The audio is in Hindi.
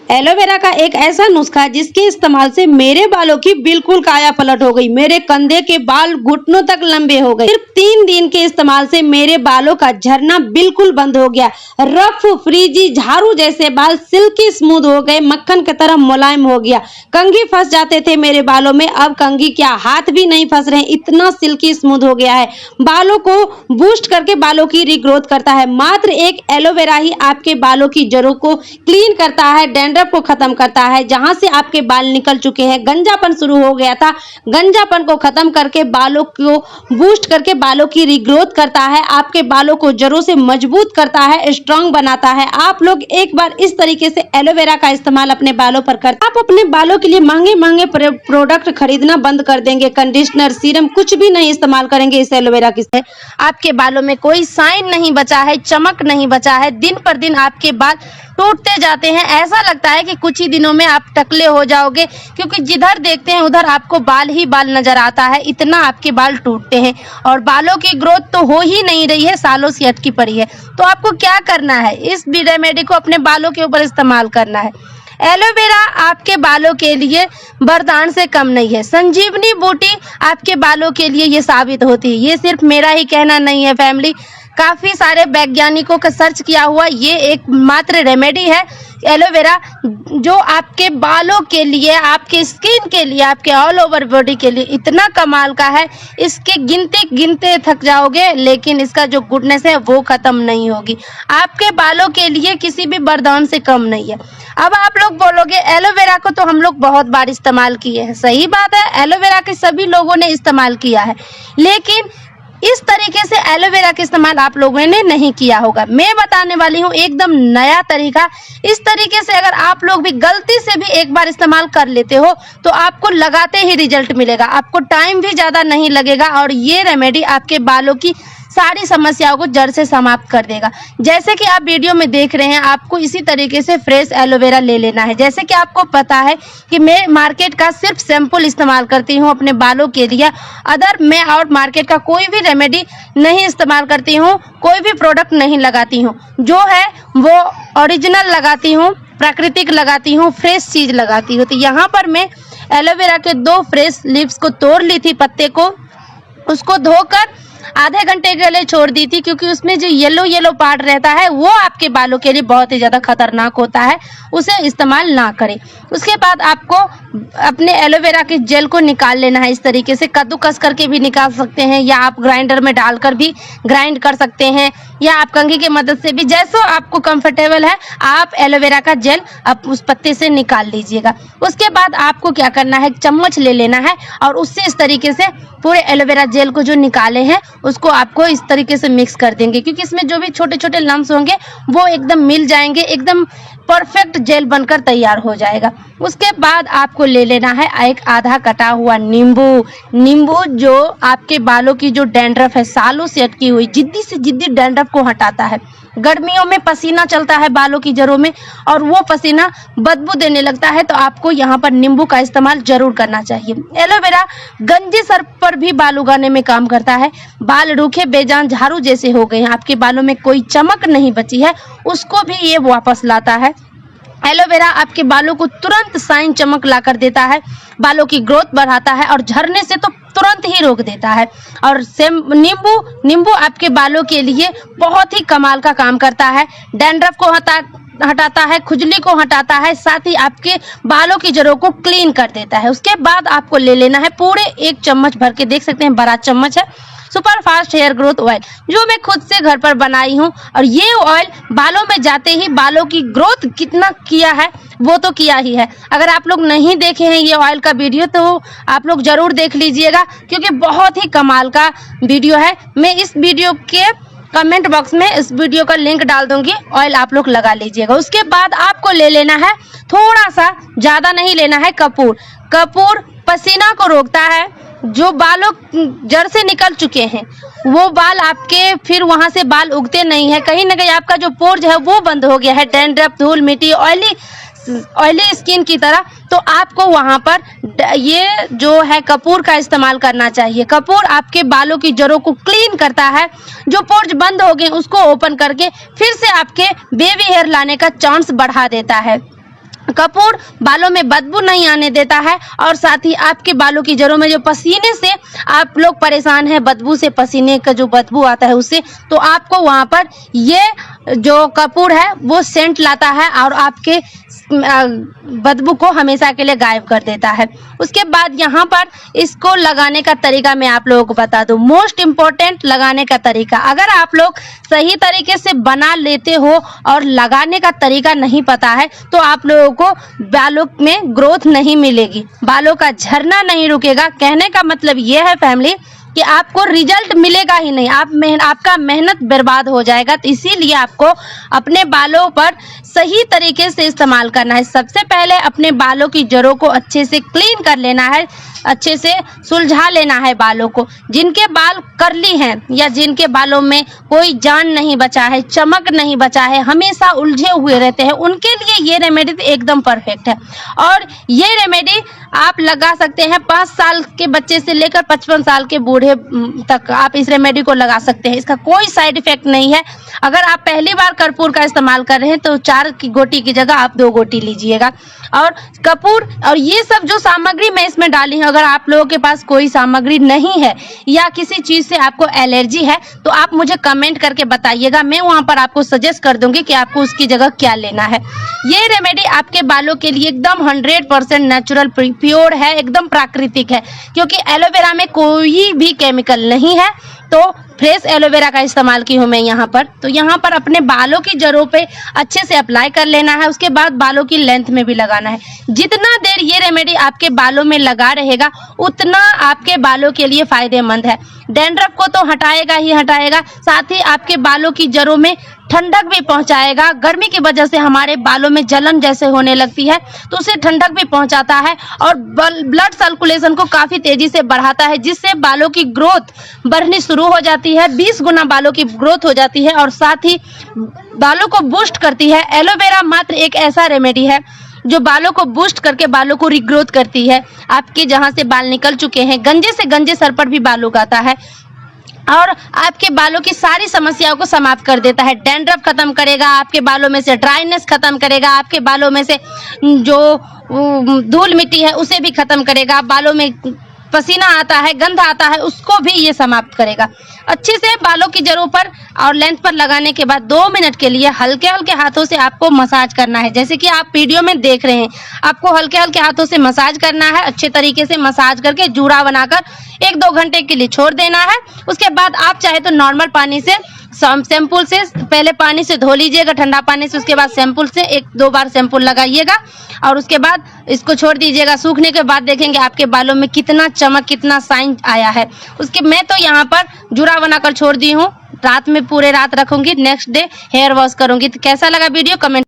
एलोवेरा का एक ऐसा नुस्खा है जिसके इस्तेमाल से मेरे बालों की बिल्कुल काया पलट हो गई। मेरे कंधे के बाल घुटनों तक लंबे हो गए। सिर्फ 3 दिन के इस्तेमाल से मेरे बालों का झड़ना बिल्कुल बंद हो गया। रफ फ्रीजी झाड़ू जैसे बाल सिल्की स्मूथ हो गए, मक्खन की तरह मुलायम हो गया। कंघी फंस जाते थे मेरे बालों में, अब कंघी क्या हाथ भी नहीं फंस रहे, इतना सिल्की स्मूथ हो गया है। बालों को बूस्ट करके बालों की रीग्रोथ करता है। मात्र एक एलोवेरा ही आपके बालों की जड़ों को क्लीन करता है, डैंड्रफ को खत्म करता है। जहां से आपके बाल निकल चुके हैं, गंजापन शुरू हो गया था, गंजापन को खत्म करके बालों को बूस्ट करके बालों की रीग्रोथ करता है, आपके बालों को जड़ों से मजबूत करता है, स्ट्रांग बनाता है। आप लोग एक बार इस तरीके से एलोवेरा का इस्तेमाल अपने बालों पर करते, आप अपने बालों के लिए महंगे महंगे प्रोडक्ट खरीदना बंद कर देंगे। कंडीशनर, सीरम कुछ भी नहीं इस्तेमाल करेंगे इस एलोवेरा की। आपके बालों में कोई साइन नहीं बचा है, चमक नहीं बचा है। दिन पर दिन आपके बाल टूटते जाते हैं। ऐसा लगता है कि कुछ ही दिनों में आप टकले हो जाओगे, क्योंकि जिधर देखते हैं उधर आपको बाल ही बाल नजर आता है। इतना आपके बाल टूटते हैं और बालों की ग्रोथ तो हो ही नहीं रही है, सालों से अटकी पड़ी है। तो आपको क्या करना है, इस रेमेडी को अपने बालों के ऊपर इस्तेमाल करना है। एलोवेरा आपके बालों के लिए वरदान से कम नहीं है। संजीवनी बूटी आपके बालों के लिए ये साबित होती है। ये सिर्फ मेरा ही कहना नहीं है फैमिली, काफी सारे वैज्ञानिकों का सर्च किया हुआ ये एकमात्र रेमेडी है एलोवेरा, जो आपके बालों के लिए, आपके स्किन के लिए, आपके ऑल ओवर बॉडी के लिए इतना कमाल का है। इसके गिनते गिनते थक जाओगे, लेकिन इसका जो गुडनेस है वो खत्म नहीं होगी। आपके बालों के लिए किसी भी वरदान से कम नहीं है। अब आप लोग बोलोगे एलोवेरा को तो हम लोग बहुत बार इस्तेमाल किए हैं। सही बात है, एलोवेरा के सभी लोगों ने इस्तेमाल किया है, लेकिन इस तरीके से एलोवेरा का इस्तेमाल आप लोगों ने नहीं किया होगा। मैं बताने वाली हूँ एकदम नया तरीका। इस तरीके से अगर आप लोग भी गलती से भी एक बार इस्तेमाल कर लेते हो तो आपको लगाते ही रिजल्ट मिलेगा, आपको टाइम भी ज़्यादा नहीं लगेगा और ये रेमेडी आपके बालों की सारी समस्याओं को जड़ से समाप्त कर देगा। जैसे कि आप वीडियो में देख रहे हैं, आपको इसी तरीके से फ्रेश एलोवेरा ले लेना है। जैसे कि आपको पता है कि मैं मार्केट का सिर्फ सैंपल इस्तेमाल करती हूँ अपने बालों के लिए। अदर मैं और मार्केट का कोई भी रेमेडी नहीं इस्तेमाल करती हूँ, कोई भी प्रोडक्ट नहीं लगाती हूँ। जो है वो ओरिजिनल लगाती हूँ, प्राकृतिक लगाती हूँ, फ्रेश चीज़ लगाती हूँ। तो यहाँ पर मैं एलोवेरा के 2 फ्रेश लीव्स को तोड़ ली थी, पत्ते को, उसको धोकर आधे घंटे के लिए छोड़ दी थी, क्योंकि उसमें जो येलो पार्ट रहता है वो आपके बालों के लिए बहुत ही ज़्यादा खतरनाक होता है, उसे इस्तेमाल ना करें। उसके बाद आपको अपने एलोवेरा के जेल को निकाल लेना है। इस तरीके से कद्दूकस करके भी निकाल सकते हैं, या आप ग्राइंडर में डालकर भी ग्राइंड कर सकते हैं, या आप कंघी की मदद से भी, जैसा आपको कंफर्टेबल है आप एलोवेरा का जेल आप उस पत्ते से निकाल लीजिएगा। उसके बाद आपको क्या करना है, चम्मच ले लेना है और उससे इस तरीके से पूरे एलोवेरा जेल को जो निकाले हैं उसको आपको इस तरीके से मिक्स कर देंगे, क्योंकि इसमें जो भी छोटे छोटे लम्स होंगे वो एकदम मिल जाएंगे, एकदम परफेक्ट जेल बनकर तैयार हो जाएगा। उसके बाद आपको ले लेना है एक आधा कटा हुआ नींबू जो आपके बालों की जो डैंड्रफ है, सालों से अटकी हुई जिद्दी से जिद्दी डैंड्रफ को हटाता है। गर्मियों में पसीना चलता है बालों की जड़ों में और वो पसीना बदबू देने लगता है, तो आपको यहाँ पर नींबू का इस्तेमाल जरूर करना चाहिए। एलोवेरा गंजे सर पर भी बाल उगाने में काम करता है। बाल रूखे बेजान झाड़ू जैसे हो गए हैं, आपके बालों में कोई चमक नहीं बची है, उसको भी ये वापस लाता है। एलोवेरा आपके बालों को तुरंत शाइन चमक ला कर देता है, बालों की ग्रोथ बढ़ाता है और झड़ने से तो तुरंत ही रोक देता है। और नींबू आपके बालों के लिए बहुत ही कमाल का काम करता है। डैंड्रफ को हटाता है, खुजली को हटाता है, साथ ही आपके बालों की जड़ों को क्लीन कर देता है। उसके बाद आपको ले लेना है पूरे 1 चम्मच भर के, देख सकते हैं बड़ा चम्मच है, super fast hair growth oil, जो मैं खुद से घर पर बनाई हूँ। और ये ऑयल बालों में जाते ही बालों की ग्रोथ कितना किया है वो तो किया ही है। अगर आप लोग नहीं देखे हैं ये ऑयल का वीडियो तो आप लोग जरूर देख लीजिएगा, क्योंकि बहुत ही कमाल का वीडियो है। मैं इस वीडियो के कमेंट बॉक्स में इस वीडियो का लिंक डाल दूंगी, ऑयल आप लोग लगा लीजिएगा। उसके बाद आपको ले लेना है थोड़ा सा, ज़्यादा नहीं लेना है, कपूर पसीना को रोकता है। जो बालों जड़ से निकल चुके हैं वो बाल आपके फिर वहां से बाल उगते नहीं है, कहीं ना कहीं आपका जो पोर्ज है वो बंद हो गया है, डैंड्रफ, धूल मिट्टी, ऑयली स्किन की तरह, तो आपको वहां पर ये जो है कपूर का इस्तेमाल करना चाहिए। कपूर आपके बालों की जड़ों को क्लीन करता है, जो पोर्ज बंद हो गए उसको ओपन करके फिर से आपके बेबी हेयर लाने का चांस बढ़ा देता है। कपूर बालों में बदबू नहीं आने देता है और साथ ही आपके बालों की जड़ों में जो पसीने से आप लोग परेशान हैं, बदबू से, पसीने का जो बदबू आता है उससे, तो आपको वहां पर ये जो कपूर है वो सेंट लाता है और आपके बदबू को हमेशा के लिए गायब कर देता है। उसके बाद यहाँ पर इसको लगाने का तरीका मैं आप लोगों को बता दूं। मोस्ट इम्पोर्टेंट लगाने का तरीका, अगर आप लोग सही तरीके से बना लेते हो और लगाने का तरीका नहीं पता है तो आप लोगों को बालों में ग्रोथ नहीं मिलेगी, बालों का झरना नहीं रुकेगा। कहने का मतलब ये है फैमिली कि आपको रिजल्ट मिलेगा ही नहीं, आपका मेहनत बर्बाद हो जाएगा। तो इसीलिए आपको अपने बालों पर सही तरीके से इस्तेमाल करना है। सबसे पहले अपने बालों की जड़ों को अच्छे से क्लीन कर लेना है, अच्छे से सुलझा लेना है बालों को। जिनके बाल कर्ली हैं या जिनके बालों में कोई जान नहीं बचा है, चमक नहीं बचा है, हमेशा उलझे हुए रहते हैं, उनके लिए ये रेमेडी एकदम परफेक्ट है। और ये रेमेडी आप लगा सकते हैं 5 साल के बच्चे से लेकर 55 साल के बूढ़े तक आप इस रेमेडी को लगा सकते हैं। इसका कोई साइड इफेक्ट नहीं है। अगर आप पहली बार कपूर का इस्तेमाल कर रहे हैं तो 4 की गोटी की जगह आप 2 गोटी लीजिएगा। और कपूर और ये सब जो सामग्री मैं इसमें डाली है, अगर आप लोगों के पास कोई सामग्री नहीं है या किसी चीज से आपको एलर्जी है तो आप मुझे कमेंट करके बताइएगा, मैं वहां पर आपको सजेस्ट कर दूंगी कि आपको उसकी जगह क्या लेना है। ये रेमेडी आपके बालों के लिए एकदम 100% नेचुरल प्योर है, एकदम प्राकृतिक है, क्योंकि एलोवेरा में कोई भी केमिकल नहीं है। तो फ्रेश एलोवेरा का इस्तेमाल की हूँ मैं यहाँ पर। तो यहाँ पर अपने बालों की जड़ों पे अच्छे से अप्लाई कर लेना है। उसके बाद बालों की लेंथ में भी लगाना है। जितना देर ये रेमेडी आपके बालों में लगा रहेगा उतना आपके बालों के लिए फायदेमंद है। डैंड्रफ को तो हटाएगा ही हटाएगा, साथ ही आपके बालों की जड़ों में ठंडक भी पहुंचाएगा। गर्मी की वजह से हमारे बालों में जलन जैसे होने लगती है तो उसे ठंडक भी पहुंचाता है और ब्लड सर्कुलेशन को काफी तेजी से बढ़ाता है, जिससे बालों की ग्रोथ बढ़नी शुरू हो जाती है। 20 गुना बालों की ग्रोथ हो जाती है और साथ ही बालों को बूस्ट करती है। एलोवेरा मात्र एक ऐसा रेमेडी है जो बालों को बूस्ट करके बालों को रिग्रोथ करती है। आपके जहां से बाल निकल चुके हैं, गंजे से गंजे सर पर भी बाल उगाता है और आपके बालों की सारी समस्याओं को समाप्त कर देता है। डैंड्रफ खत्म करेगा, आपके बालों में से ड्राइनेस खत्म करेगा, आपके बालों में से जो धूल मिट्टी है उसे भी खत्म करेगा, बालों में पसीना आता है, गंध आता है, उसको भी ये समाप्त करेगा। अच्छे से बालों की जड़ों पर और लेंथ पर लगाने के बाद 2 मिनट के लिए हल्के हल्के हाथों से आपको मसाज करना है। जैसे कि आप वीडियो में देख रहे हैं, आपको हल्के हल्के हाथों से मसाज करना है। अच्छे तरीके से मसाज करके जूड़ा बनाकर 1-2 घंटे के लिए छोड़ देना है। उसके बाद आप चाहे तो नॉर्मल पानी से, शैम्पूल से पहले पानी से धो लीजिएगा ठंडा पानी से, उसके बाद शैम्पूल से 1-2 बार शैम्पूल लगाइएगा और उसके बाद इसको छोड़ दीजिएगा। सूखने के बाद देखेंगे आपके बालों में कितना चमक, कितना शाइन आया है। मैं तो यहाँ पर जूड़ा बनाकर छोड़ दी हूँ, रात में पूरे रात रखूंगी, नेक्स्ट डे हेयर वॉश करूंगी। तो कैसा लगा वीडियो कमेंट